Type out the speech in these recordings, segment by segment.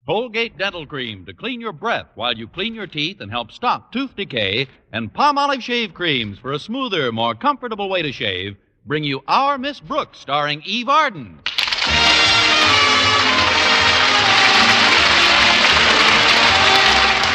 Colgate Dental Cream to clean your breath while you clean your teeth and help stop tooth decay, and Palmolive Shave Creams for a smoother, more comfortable way to shave, bring you Our Miss Brooks, starring Eve Arden.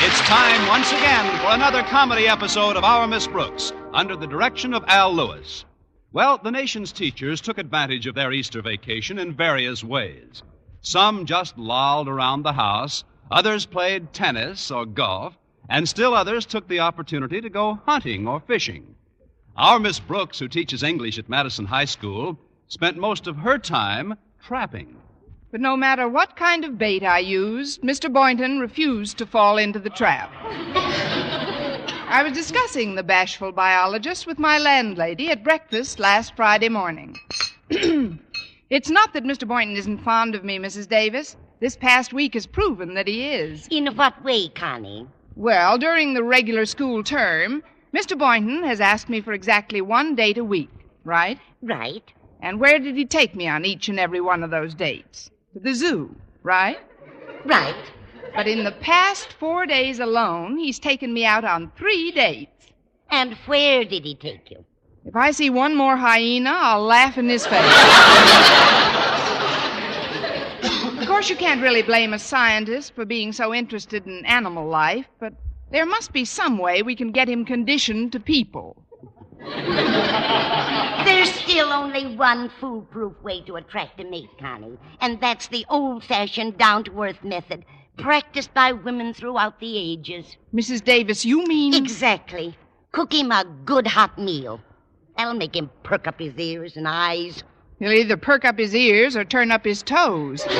It's time once again for another comedy episode of Our Miss Brooks, under the direction of Al Lewis. Well, the nation's teachers took advantage of their Easter vacation in various ways. Some just lolled around the house, others played tennis or golf, and still others took the opportunity to go hunting or fishing. Our Miss Brooks, who teaches English at Madison High School, spent most of her time trapping. But no matter what kind of bait I used, Mr. Boynton refused to fall into the trap. I was discussing the bashful biologist with my landlady at breakfast last Friday morning. It's not that Mr. Boynton isn't fond of me, Mrs. Davis. This past week has proven that he is. In what way, Connie? Well, during the regular school term, Mr. Boynton has asked me for exactly one date a week, right? Right. And where did he take me on each and every one of those dates? To the zoo, right? Right. But in the past 4 days alone, he's taken me out on 3 dates. And where did he take you? If I see one more hyena, I'll laugh in his face. Of course, you can't really blame a scientist for being so interested in animal life, but there must be some way we can get him conditioned to people. There's still only one foolproof way to attract a mate, Connie, and that's the old-fashioned down-to-earth method, practiced by women throughout the ages. Mrs. Davis, you mean... Exactly. Cook him a good hot meal. That'll make him perk up his ears and eyes. He'll either perk up his ears or turn up his toes. You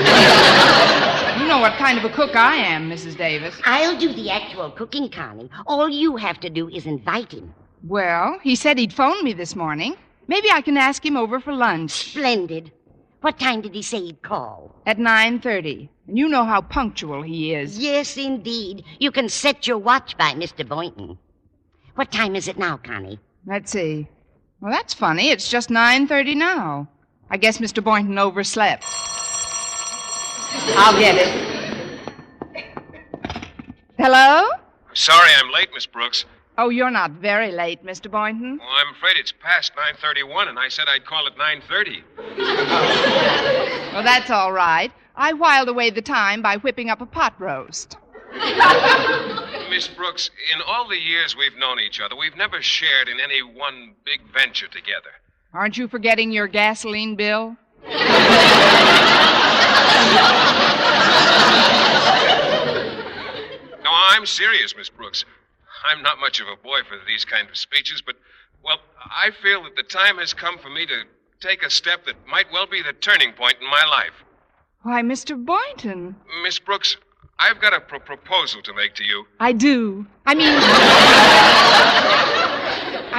know what kind of a cook I am, Mrs. Davis. I'll do the actual cooking, Connie. All you have to do is invite him. Well, he said he'd phone me this morning. Maybe I can ask him over for lunch. Splendid. What time did he say he'd call? At 9:30. And you know how punctual he is. Yes, indeed. You can set your watch by Mr. Boynton. What time is it now, Connie? Let's see. Well, that's funny. It's just 9:30 now. I guess Mr. Boynton overslept. I'll get it. Hello? Sorry I'm late, Miss Brooks. Oh, you're not very late, Mr. Boynton. Well, I'm afraid it's past 9:31, and I said I'd call at 9:30. Well, that's all right. I whiled away the time by whipping up a pot roast. Miss Brooks, in all the years we've known each other, we've never shared in any one big venture together. Aren't you forgetting your gasoline bill? No, I'm serious, Miss Brooks. I'm not much of a boy for these kind of speeches, but, well, I feel that the time has come for me to take a step that might well be the turning point in my life. Why, Mr. Boynton. Miss Brooks, I've got a proposal to make to you. I do. I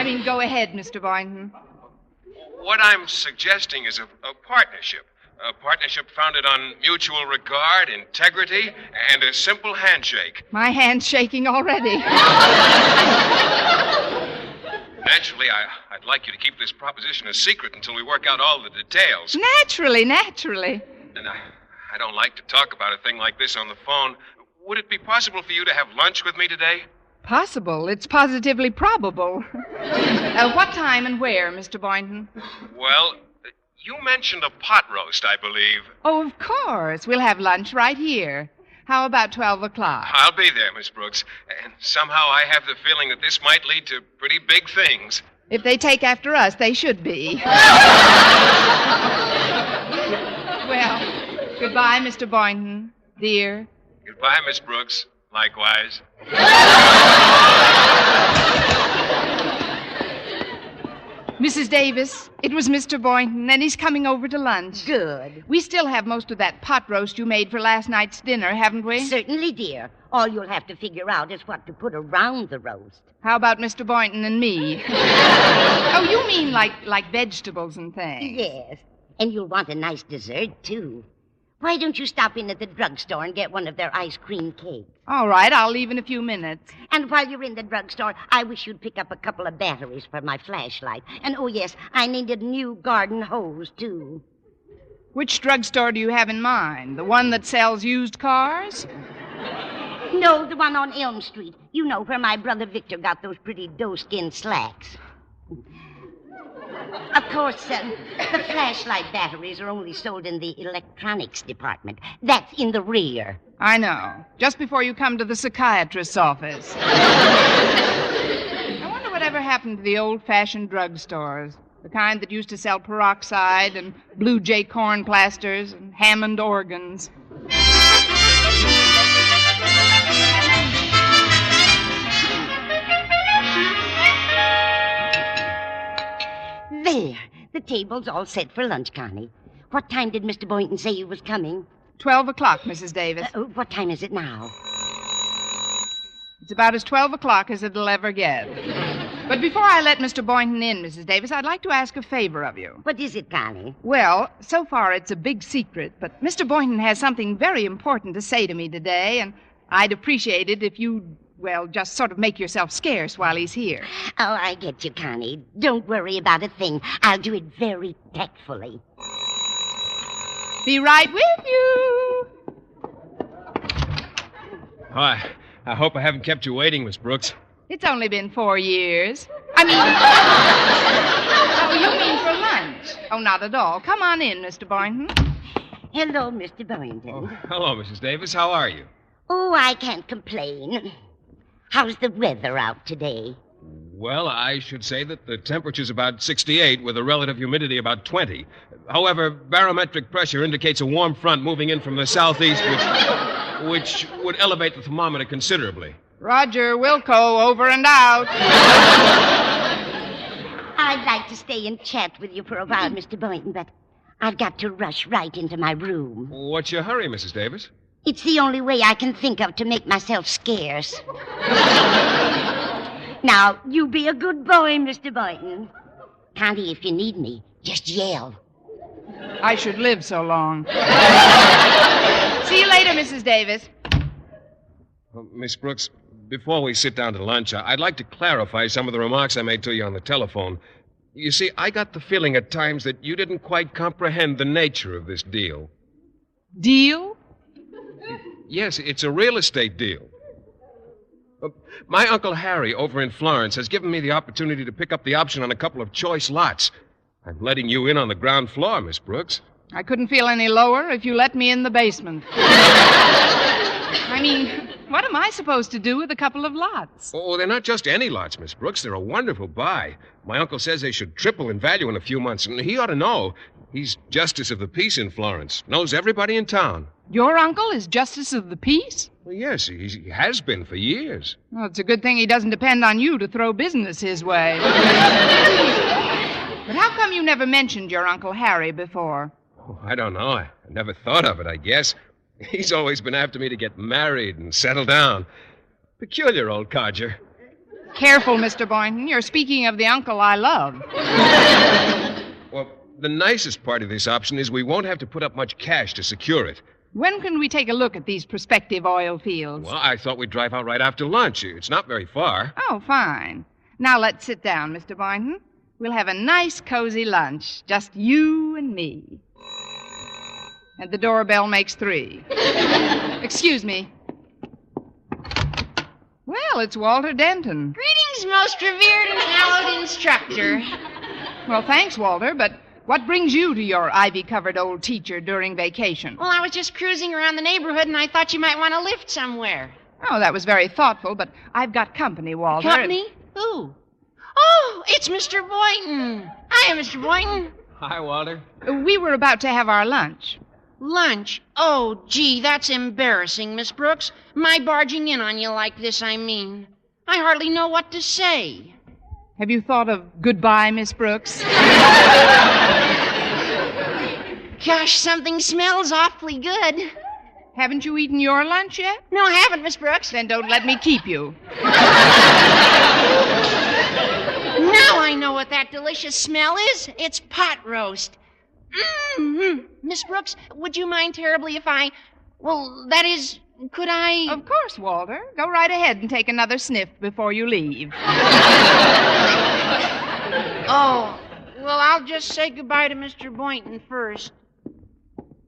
mean, go ahead, Mr. Boynton. What I'm suggesting is a partnership. A partnership founded on mutual regard, integrity, and a simple handshake. My hand's shaking already. Naturally, I'd like you to keep this proposition a secret until we work out all the details. Naturally. And I don't like to talk about a thing like this on the phone. Would it be possible for you to have lunch with me today? Possible. It's positively probable. What time and where, Mr. Boynton? Well, you mentioned a pot roast, I believe. Oh, of course. We'll have lunch right here. How about 12 o'clock? I'll be there, Miss Brooks. And somehow I have the feeling that this might lead to pretty big things. If they take after us, they should be. Well, goodbye, Mr. Boynton, dear. Goodbye, Miss Brooks. Likewise. Mrs. Davis, it was Mr. Boynton, and he's coming over to lunch. Good. We still have most of that pot roast you made for last night's dinner, haven't we? Certainly, dear. All you'll have to figure out is what to put around the roast. How about Mr. Boynton and me? Oh, you mean like vegetables and things? Yes. And you'll want a nice dessert, too. Why don't you stop in at the drugstore and get one of their ice cream cakes? All right, I'll leave in a few minutes. And while you're in the drugstore, I wish you'd pick up a couple of batteries for my flashlight. And, oh, yes, I needed a new garden hose, too. Which drugstore do you have in mind? The one that sells used cars? No, the one on Elm Street. You know, where my brother Victor got those pretty doe-skin slacks. Of course, the flashlight batteries are only sold in the electronics department. That's in the rear. I know. Just before you come to the psychiatrist's office. I wonder whatever happened to the old-fashioned drugstores. The kind that used to sell peroxide and Blue Jay corn plasters and Hammond organs. There. The table's all set for lunch, Connie. What time did Mr. Boynton say he was coming? 12 o'clock, Mrs. Davis. What time is it now? It's about as 12 o'clock as it'll ever get. But before I let Mr. Boynton in, Mrs. Davis, I'd like to ask a favor of you. What is it, Connie? Well, so far it's a big secret, but Mr. Boynton has something very important to say to me today, and I'd appreciate it if you'd, well, just sort of make yourself scarce while he's here. Oh, I get you, Connie. Don't worry about a thing. I'll do it very tactfully. Be right with you. Hi. I hope I haven't kept you waiting, Miss Brooks. It's only been 4 years. I mean... Oh, you mean for lunch? Oh, not at all. Come on in, Mr. Boynton. Hello, Mr. Boynton. Oh, hello, Mrs. Davis. How are you? Oh, I can't complain. How's the weather out today? Well, I should say that the temperature's about 68 with a relative humidity about 20. However, barometric pressure indicates a warm front moving in from the southeast, which would elevate the thermometer considerably. Roger Wilco, over and out. I'd like to stay and chat with you for a while, Mr. Boynton, but I've got to rush right into my room. What's your hurry, Mrs. Davis? It's the only way I can think of to make myself scarce. Now, you be a good boy, Mr. Boynton. Connie, if you need me, just yell. I should live so long. See you later, Mrs. Davis. Miss Brooks, before we sit down to lunch, I'd like to clarify some of the remarks I made to you on the telephone. You see, I got the feeling at times that you didn't quite comprehend the nature of this deal. Deal? Yes, it's a real estate deal. My Uncle Harry over in Florence has given me the opportunity to pick up the option on a couple of choice lots. I'm letting you in on the ground floor, Miss Brooks. I couldn't feel any lower if you let me in the basement. I mean, what am I supposed to do with a couple of lots? Oh, they're not just any lots, Miss Brooks. They're a wonderful buy. My uncle says they should triple in value in a few months, and he ought to know. He's Justice of the Peace in Florence. Knows everybody in town. Your uncle is Justice of the Peace? Well, yes, he has been for years. Well, it's a good thing he doesn't depend on you to throw business his way. But how come you never mentioned your Uncle Harry before? Oh, I don't know. I never thought of it, I guess. He's always been after me to get married and settle down. Peculiar old codger. Careful, Mr. Boynton. You're speaking of the uncle I love. Well, the nicest part of this option is we won't have to put up much cash to secure it. When can we take a look at these prospective oil fields? Well, I thought we'd drive out right after lunch. It's not very far. Oh, fine. Now let's sit down, Mr. Boynton. We'll have a nice, cozy lunch. Just you and me. And the doorbell makes 3. Excuse me. Well, it's Walter Denton. Greetings, most revered and hallowed instructor. Well, thanks, Walter, but what brings you to your ivy-covered old teacher during vacation? Well, I was just cruising around the neighborhood, and I thought you might want to lift somewhere. Oh, that was very thoughtful, but I've got company, Walter. Company? Who? Oh, it's Mr. Boynton. Hiya, Mr. Boynton. Hi, Walter. We were about to have our lunch. Lunch? Oh, gee, that's embarrassing, Miss Brooks. My barging in on you like this, I mean. I hardly know what to say. Have you thought of goodbye, Miss Brooks? Gosh, something smells awfully good. Haven't you eaten your lunch yet? No, I haven't, Miss Brooks. Then don't let me keep you. Now I know what that delicious smell is. It's pot roast. Mm-hmm. Miss Brooks, would you mind terribly if I... Well, that is, could I... Of course, Walter. Go right ahead and take another sniff before you leave. Oh, well, I'll just say goodbye to Mr. Boynton first.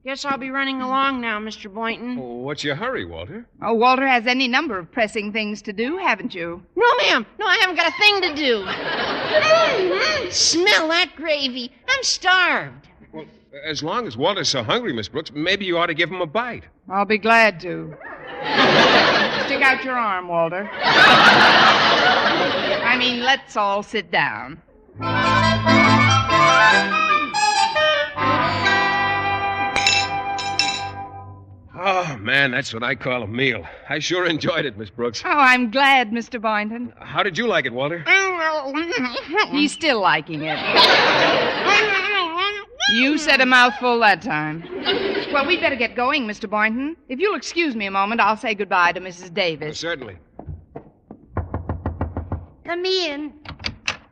Guess I'll be running along now, Mr. Boynton. Oh, what's your hurry, Walter? Oh, Walter has any number of pressing things to do, haven't you? No, ma'am. No, I haven't got a thing to do. Smell that gravy. I'm starved. Well, as long as Walter's so hungry, Miss Brooks, maybe you ought to give him a bite. I'll be glad to. Stick out your arm, Walter. Let's all sit down. Oh, man, that's what I call a meal. I sure enjoyed it, Miss Brooks. Oh, I'm glad, Mr. Boynton. How did you like it, Walter? He's still liking it. You said a mouthful that time. Well, we'd better get going, Mr. Boynton. If you'll excuse me a moment, I'll say goodbye to Mrs. Davis. Certainly. Come in.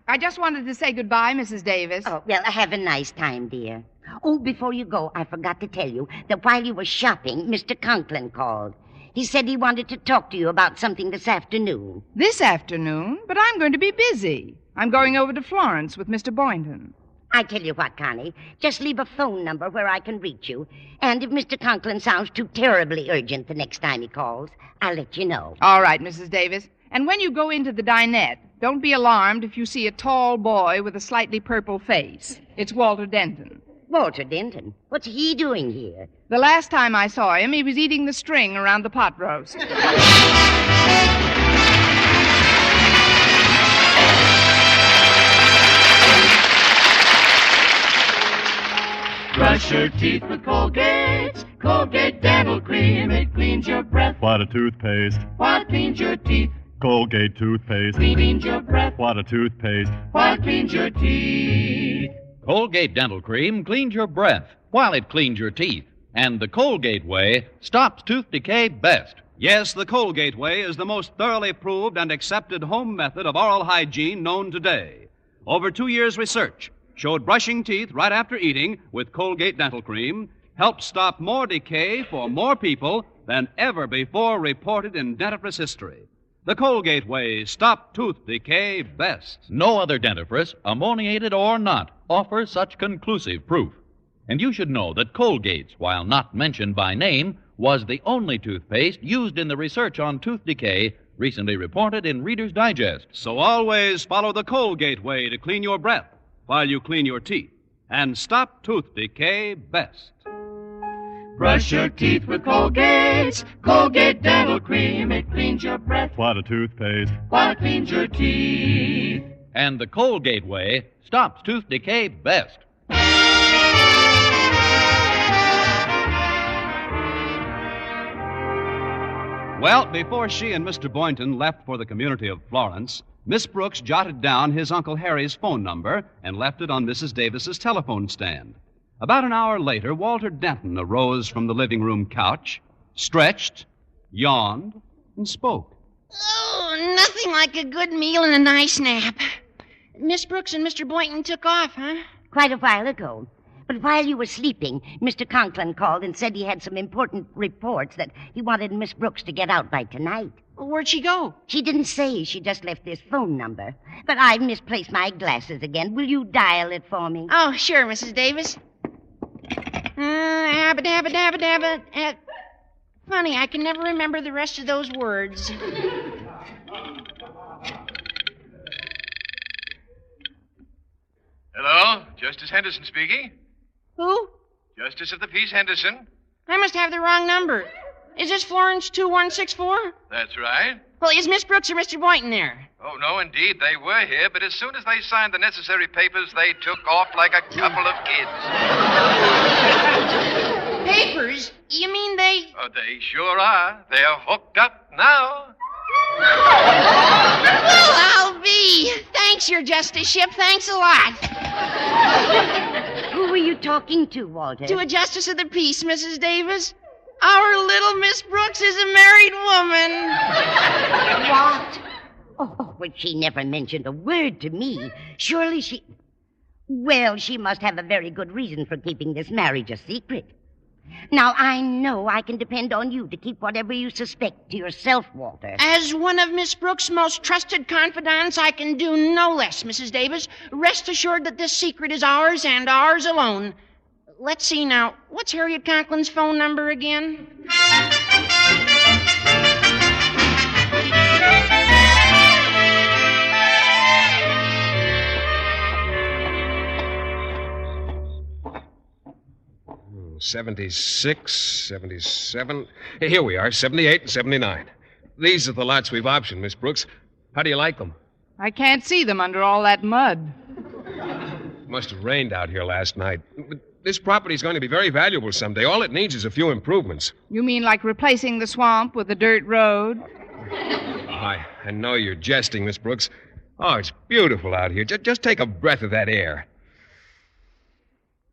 I just wanted to say goodbye, Mrs. Davis. Oh, well, have a nice time, dear. Oh, before you go, I forgot to tell you that while you were shopping, Mr. Conklin called. He said he wanted to talk to you about something this afternoon. This afternoon? But I'm going to be busy. I'm going over to Florence with Mr. Boynton. I tell you what, Connie, just leave a phone number where I can reach you. And if Mr. Conklin sounds too terribly urgent the next time he calls, I'll let you know. All right, Mrs. Davis. And when you go into the dinette, don't be alarmed if you see a tall boy with a slightly purple face. It's Walter Denton. Walter Denton? What's he doing here? The last time I saw him, he was eating the string around the pot roast. Brush your teeth with Colgate. Colgate Dental Cream. It cleans your breath. What a toothpaste. What cleans your teeth? Colgate toothpaste. Cleans your breath. What a toothpaste. What cleans your teeth? Colgate Dental Cream cleans your breath while it cleans your teeth. And the Colgate way stops tooth decay best. Yes, the Colgate way is the most thoroughly proved and accepted home method of oral hygiene known today. Over 2 years' research showed brushing teeth right after eating with Colgate Dental Cream helped stop more decay for more people than ever before reported in dentifrice history. The Colgate way stopped tooth decay best. No other dentifrice, ammoniated or not, offers such conclusive proof. And you should know that Colgate's, while not mentioned by name, was the only toothpaste used in the research on tooth decay recently reported in Reader's Digest. So always follow the Colgate way to clean your breath while you clean your teeth and stop tooth decay best. Brush your teeth with Colgate. Colgate Dental Cream. It cleans your breath. What a toothpaste. What cleans your teeth? And the Colgate way stops tooth decay best. Well, before she and Mr. Boynton left for the community of Florence, Miss Brooks jotted down his Uncle Harry's phone number and left it on Mrs. Davis's telephone stand. About an hour later, Walter Denton arose from the living room couch, stretched, yawned, and spoke. Oh, nothing like a good meal and a nice nap. Miss Brooks and Mr. Boynton took off, huh? Quite a while ago. But while you were sleeping, Mr. Conklin called and said he had some important reports that he wanted Miss Brooks to get out by tonight. Where'd she go? She didn't say. She just left this phone number. But I've misplaced my glasses again. Will you dial it for me? Oh, sure, Mrs. Davis. Abba-dabba-dabba-dabba. Funny, I can never remember the rest of those words. Hello, Justice Henderson speaking. Who? Justice of the Peace Henderson. I must have the wrong number. Is this Florence 2164? That's right. Well, is Miss Brooks or Mr. Boynton there? Oh, no, indeed, they were here, but as soon as they signed the necessary papers, they took off like a couple of kids. Papers? You mean they... Oh, they sure are. They're hooked up now. Well, I'll be. Thanks, Your Justiceship. Thanks a lot. Who were you talking to, Walter? To a Justice of the Peace, Mrs. Davis. Our little Miss Brooks is a married woman. What? Oh, well, she never mentioned a word to me. Surely she... Well, she must have a very good reason for keeping this marriage a secret. Now, I know I can depend on you to keep whatever you suspect to yourself, Walter. As one of Miss Brooks' most trusted confidants, I can do no less, Mrs. Davis. Rest assured that this secret is ours and ours alone. Let's see now. What's Harriet Conklin's phone number again? Hmm, 76, 77. Here we are, 78 and 79. These are the lots we've optioned, Miss Brooks. How do you like them? I can't see them under all that mud. It must have rained out here last night. But this property's going to be very valuable someday. All it needs is a few improvements. You mean like replacing the swamp with a dirt road? I know you're jesting, Miss Brooks. Oh, it's beautiful out here. Just take a breath of that air.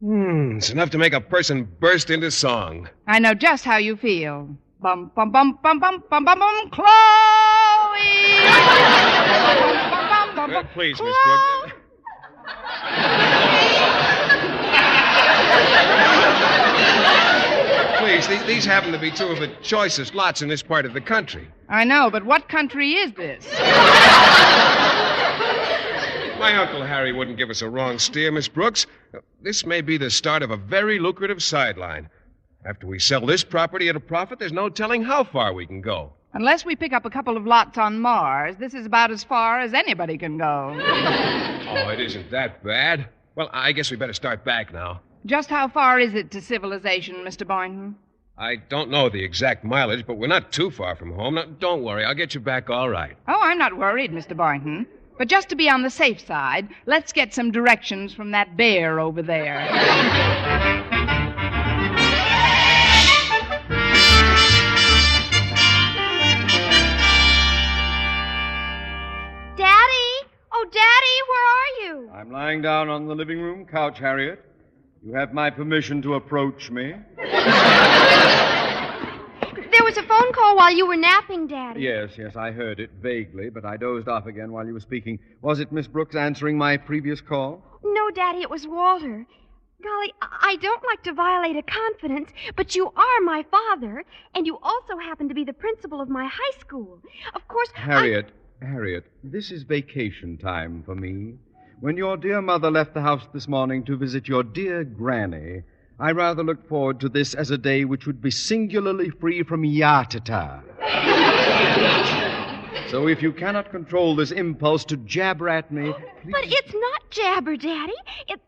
It's enough to make a person burst into song. I know just how you feel. Bum, bum, bum, bum, bum, bum, bum, bum, Chloe! Bum, bum, bum, bum, Please, Chloe! Miss Brooks. Please, these happen to be two of the choicest lots in this part of the country. I know, but what country is this? My Uncle Harry wouldn't give us a wrong steer, Miss Brooks. This may be the start of a very lucrative sideline. After we sell this property at a profit, there's no telling how far we can go. Unless we pick up a couple of lots on Mars, this is about as far as anybody can go. Oh, it isn't that bad. Well, I guess we better start back now. Just how far is it to civilization, Mr. Boynton? I don't know the exact mileage, but we're not too far from home. Now, don't worry, I'll get you back all right. Oh, I'm not worried, Mr. Boynton. But just to be on the safe side, let's get some directions from that bear over there. Daddy! Oh, Daddy, where are you? I'm lying down on the living room couch, Harriet. You have my permission to approach me. There was a phone call while you were napping, Daddy. Yes, I heard it vaguely, but I dozed off again while you were speaking. Was it Miss Brooks answering my previous call? No, Daddy, it was Walter. Golly, I don't like to violate a confidence, but you are my father, and you also happen to be the principal of my high school. Of course, Harriet, this is vacation time for me. When your dear mother left the house this morning to visit your dear granny, I rather looked forward to this as a day which would be singularly free from yatata. So if you cannot control this impulse to jabber at me, please... But it's not jabber, Daddy. It's...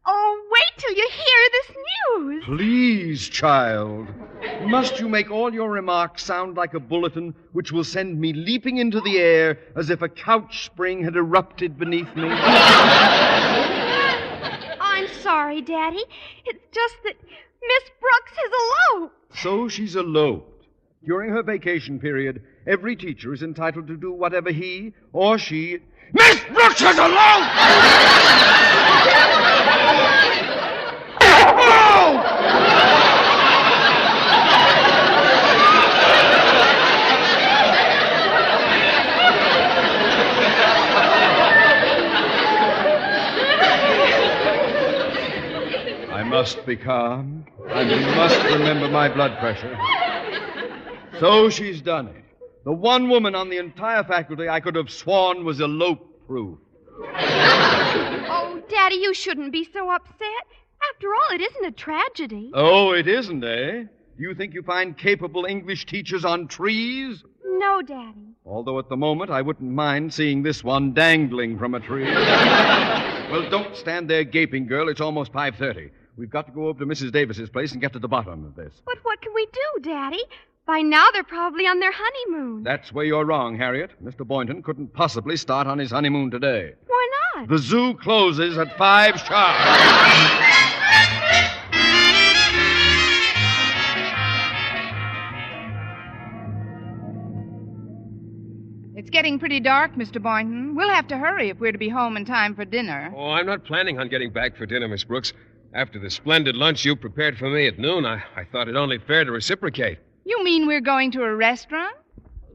Oh, wait till you hear this news. Please, child. Must you make all your remarks sound like a bulletin which will send me leaping into the air as if a couch spring had erupted beneath me? I'm sorry, Daddy. It's just that Miss Brooks has eloped. So she's eloped. During her vacation period, every teacher is entitled to do whatever he or she... Miss Brooks has eloped! I must be calm. I must remember my blood pressure. So she's done it. The one woman on the entire faculty I could have sworn was elope-proof. Oh, Daddy, you shouldn't be so upset. After all, it isn't a tragedy. Oh, it isn't, eh? You think you find capable English teachers on trees? No, Daddy. Although at the moment I wouldn't mind seeing this one dangling from a tree. Well, don't stand there gaping, girl. It's almost 5:30. We've got to go over to Mrs. Davis's place and get to the bottom of this. But what can we do, Daddy? By now they're probably on their honeymoon. That's where you're wrong, Harriet. Mr. Boynton couldn't possibly start on his honeymoon today. Why not? The zoo closes at 5 sharp. It's getting pretty dark, Mr. Boynton. We'll have to hurry if we're to be home in time for dinner. Oh, I'm not planning on getting back for dinner, Miss Brooks. After the splendid lunch you prepared for me at noon, I thought it only fair to reciprocate. You mean we're going to a restaurant?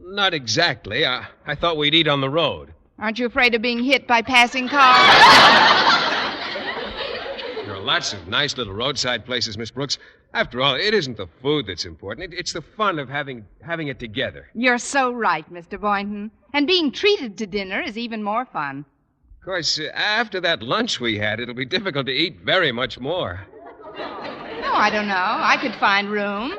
Not exactly. I thought we'd eat on the road. Aren't you afraid of being hit by passing cars? There are lots of nice little roadside places, Miss Brooks. After all, it isn't the food that's important. It's the fun of having it together. You're so right, Mr. Boynton. And being treated to dinner is even more fun. Of course, after that lunch we had, it'll be difficult to eat very much more. I don't know. I could find room.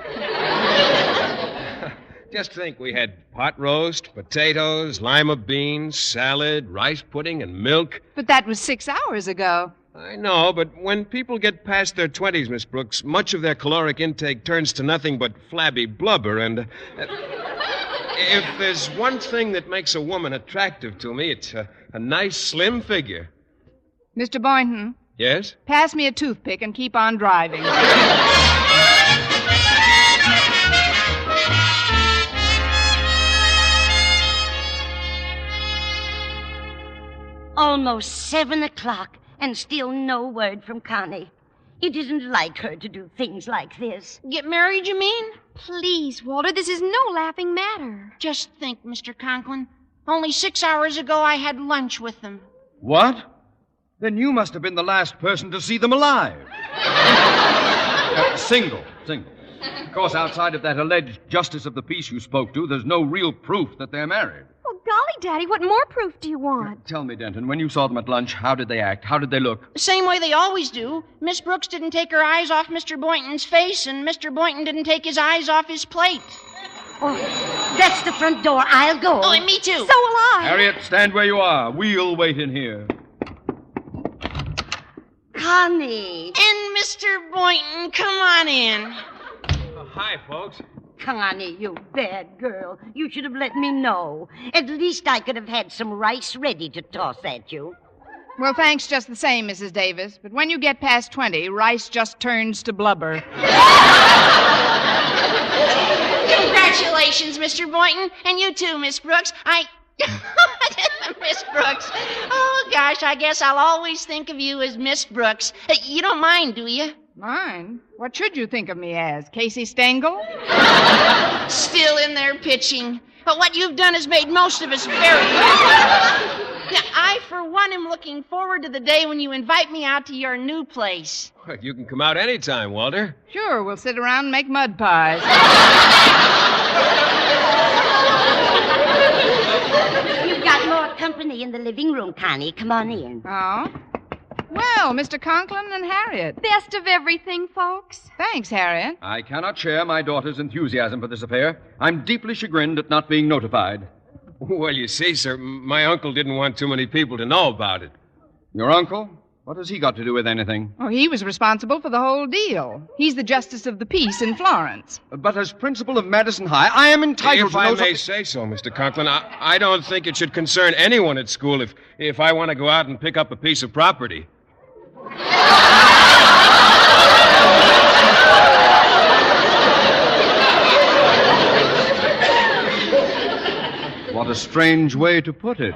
Just think, we had pot roast, potatoes, lima beans, salad, rice pudding, and milk. But that was 6 hours ago. I know, but when people get past their 20s, Miss Brooks, much of their caloric intake turns to nothing but flabby blubber, and if there's one thing that makes a woman attractive to me, it's a nice, slim figure. Mr. Boynton, Yes? pass me a toothpick and keep on driving. Almost 7 o'clock, and still no word from Connie. It isn't like her to do things like this. Get married, you mean? Please, Walter, this is no laughing matter. Just think, Mr. Conklin. Only 6 hours ago I had lunch with them. What? Then you must have been the last person to see them alive. Single. Of course, outside of that alleged justice of the peace you spoke to, there's no real proof that they're married. Well, golly, Daddy, what more proof do you want? Tell me, Denton, when you saw them at lunch, how did they act? How did they look? The same way they always do. Miss Brooks didn't take her eyes off Mr. Boynton's face, and Mr. Boynton didn't take his eyes off his plate. Oh, that's the front door. I'll go. Oh, and me too. So will I. Harriet, stand where you are. We'll wait in here. Connie. And Mr. Boynton, come on in. Hi, folks. Connie, you bad girl. You should have let me know. At least I could have had some rice ready to toss at you. Well, thanks just the same, Mrs. Davis. But when you get past 20, rice just turns to blubber. Congratulations, Mr. Boynton. And you too, Miss Brooks. Miss Brooks. Oh, gosh, I guess I'll always think of you as Miss Brooks. You don't mind, do you? Mine? What should you think of me as? Casey Stengel? Still in there pitching. But what you've done has made most of us very happy. Now, I, for one, am looking forward to the day when you invite me out to your new place. Well, you can come out anytime, Walter. Sure, we'll sit around and make mud pies. You've got more company in the living room, Connie. Come on in. Oh? Well, Mr. Conklin and Harriet. Best of everything, folks. Thanks, Harriet. I cannot share my daughter's enthusiasm for this affair. I'm deeply chagrined at not being notified. Well, you see, sir, my uncle didn't want too many people to know about it. Your uncle? What has he got to do with anything? Oh, he was responsible for the whole deal. He's the justice of the peace in Florence. But as principal of Madison High, I am entitled If to know I may something... say so, Mr. Conklin, I don't think it should concern anyone at school if I want to go out and pick up a piece of property. What a strange way to put it.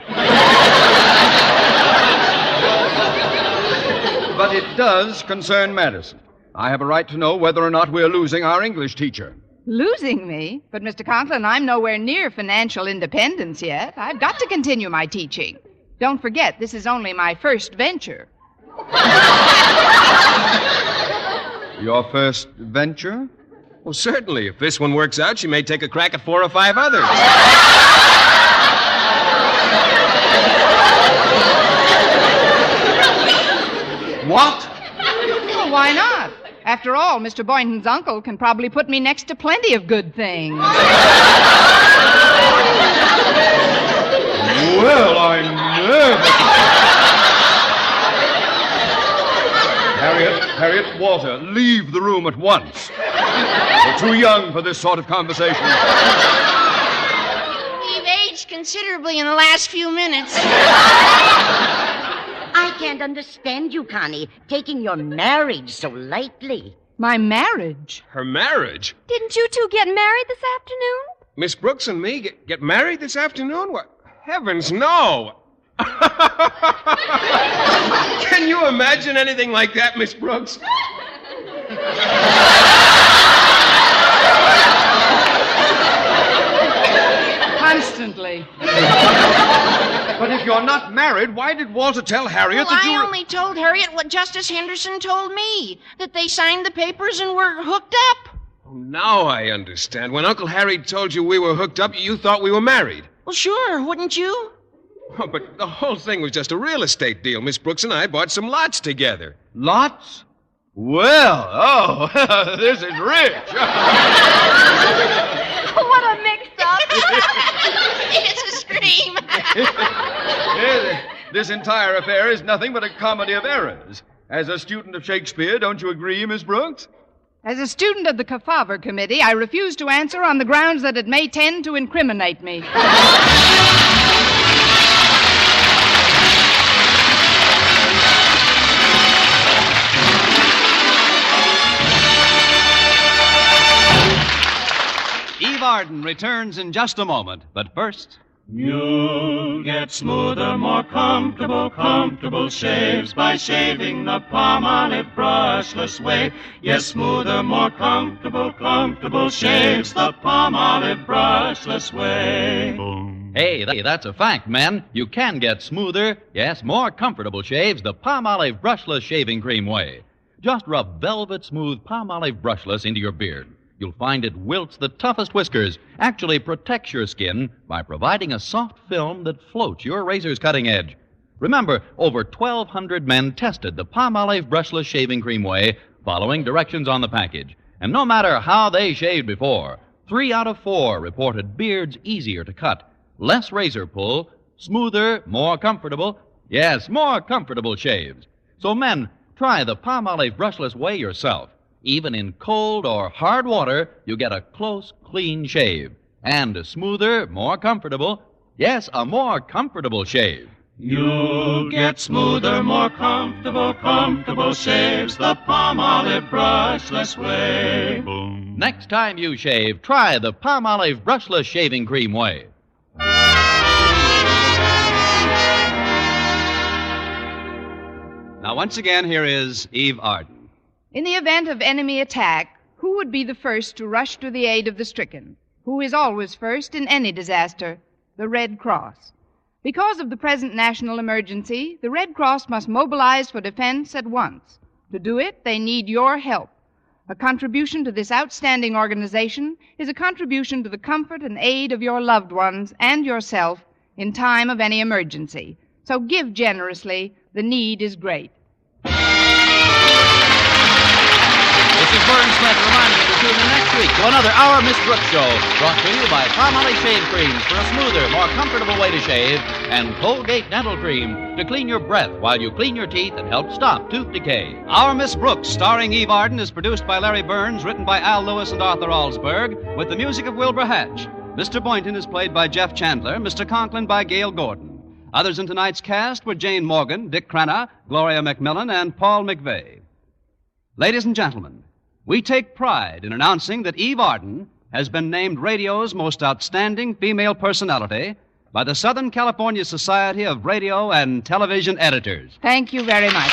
But it does concern Madison. I have a right to know whether or not we're losing our English teacher. Losing me? But, Mr. Conklin, I'm nowhere near financial independence yet. I've got to continue my teaching. Don't forget, this is only my first venture. Your first venture? Well, certainly. If this one works out, she may take a crack at 4 or 5 others. What? Well, why not? After all, Mr. Boynton's uncle can probably put me next to plenty of good things. Well, I'm nervous. Harriet, Walter, leave the room at once. You're too young for this sort of conversation. We've aged considerably in the last few minutes. I can't understand you, Connie, taking your marriage so lightly. My marriage? Her marriage? Didn't you two get married this afternoon? Miss Brooks and me get married this afternoon? What? Heavens, no. Can you imagine anything like that, Miss Brooks? Constantly. But if you're not married, why did Walter tell Harriet Well, that you I were... only told Harriet what Justice Henderson told me, that they signed the papers and were hooked up. Oh, now I understand. When Uncle Harry told you we were hooked up, you thought we were married. Well, sure, wouldn't you? Oh, but the whole thing was just a real estate deal. Miss Brooks and I bought some lots together. Lots? Well, this is rich. What a mix-up. It's a scream. This entire affair is nothing but a comedy of errors. As a student of Shakespeare, don't you agree, Miss Brooks? As a student of the Kefauver Committee, I refuse to answer on the grounds that it may tend to incriminate me. Eve Arden returns in just a moment, but first... You'll get smoother, more comfortable shaves by shaving the Palmolive brushless way. Yes, smoother, more comfortable shaves the Palmolive brushless way. Hey, that's a fact, men. You can get smoother, yes, more comfortable shaves the Palmolive brushless shaving cream way. Just rub velvet smooth Palmolive brushless into your beard. You'll find it wilts the toughest whiskers, actually protects your skin by providing a soft film that floats your razor's cutting edge. Remember, over 1,200 men tested the Palmolive brushless shaving cream way following directions on the package. And no matter how they shaved before, 3 out of 4 reported beards easier to cut, less razor pull, smoother, more comfortable, yes, more comfortable shaves. So men, try the Palmolive brushless way yourself. Even in cold or hard water, you get a close, clean shave. And a smoother, more comfortable, yes, a more comfortable shave. You'll get smoother, more comfortable shaves the Palmolive brushless way. Next time you shave, try the Palmolive brushless shaving cream way. Now, once again, here is Eve Arden. In the event of enemy attack, who would be the first to rush to the aid of the stricken? Who is always first in any disaster? The Red Cross. Because of the present national emergency, the Red Cross must mobilize for defense at once. To do it, they need your help. A contribution to this outstanding organization is a contribution to the comfort and aid of your loved ones and yourself in time of any emergency. So give generously. The need is great. This is Vern Smith reminding you to tune in next week to another Our Miss Brooks show, brought to you by Palmolive Shave Creams for a smoother, more comfortable way to shave, and Colgate Dental Cream to clean your breath while you clean your teeth and help stop tooth decay. Our Miss Brooks, starring Eve Arden, is produced by Larry Burns, written by Al Lewis and Arthur Alsberg, with the music of Wilbur Hatch. Mr. Boynton is played by Jeff Chandler, Mr. Conklin by Gail Gordon. Others in tonight's cast were Jane Morgan, Dick Crenna, Gloria McMillan, and Paul McVeigh. Ladies and gentlemen, we take pride in announcing that Eve Arden has been named radio's most outstanding female personality by the Southern California Society of Radio and Television Editors. Thank you very much.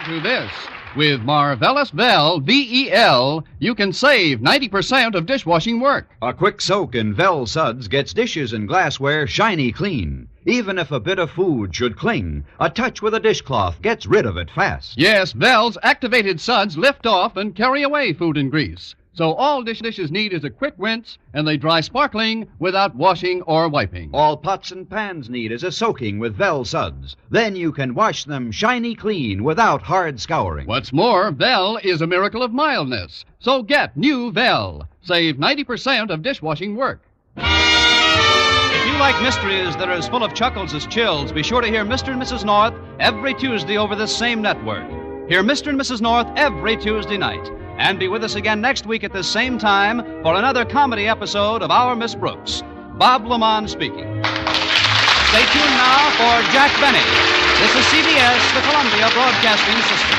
To this. With Marvelous Vel, V-E-L, you can save 90% of dishwashing work. A quick soak in Vel Suds gets dishes and glassware shiny clean. Even if a bit of food should cling, a touch with a dishcloth gets rid of it fast. Yes, Vel's activated suds lift off and carry away food and grease. So all dishes need is a quick rinse, and they dry sparkling without washing or wiping. All pots and pans need is a soaking with Vel Suds. Then you can wash them shiny clean without hard scouring. What's more, Vel is a miracle of mildness. So get new Vel. Save 90% of dishwashing work. If you like mysteries that are as full of chuckles as chills, be sure to hear Mr. and Mrs. North every Tuesday over this same network. Hear Mr. and Mrs. North every Tuesday night. And be with us again next week at this same time for another comedy episode of Our Miss Brooks. Bob Lamont speaking. Stay tuned now for Jack Benny. This is CBS, the Columbia Broadcasting System.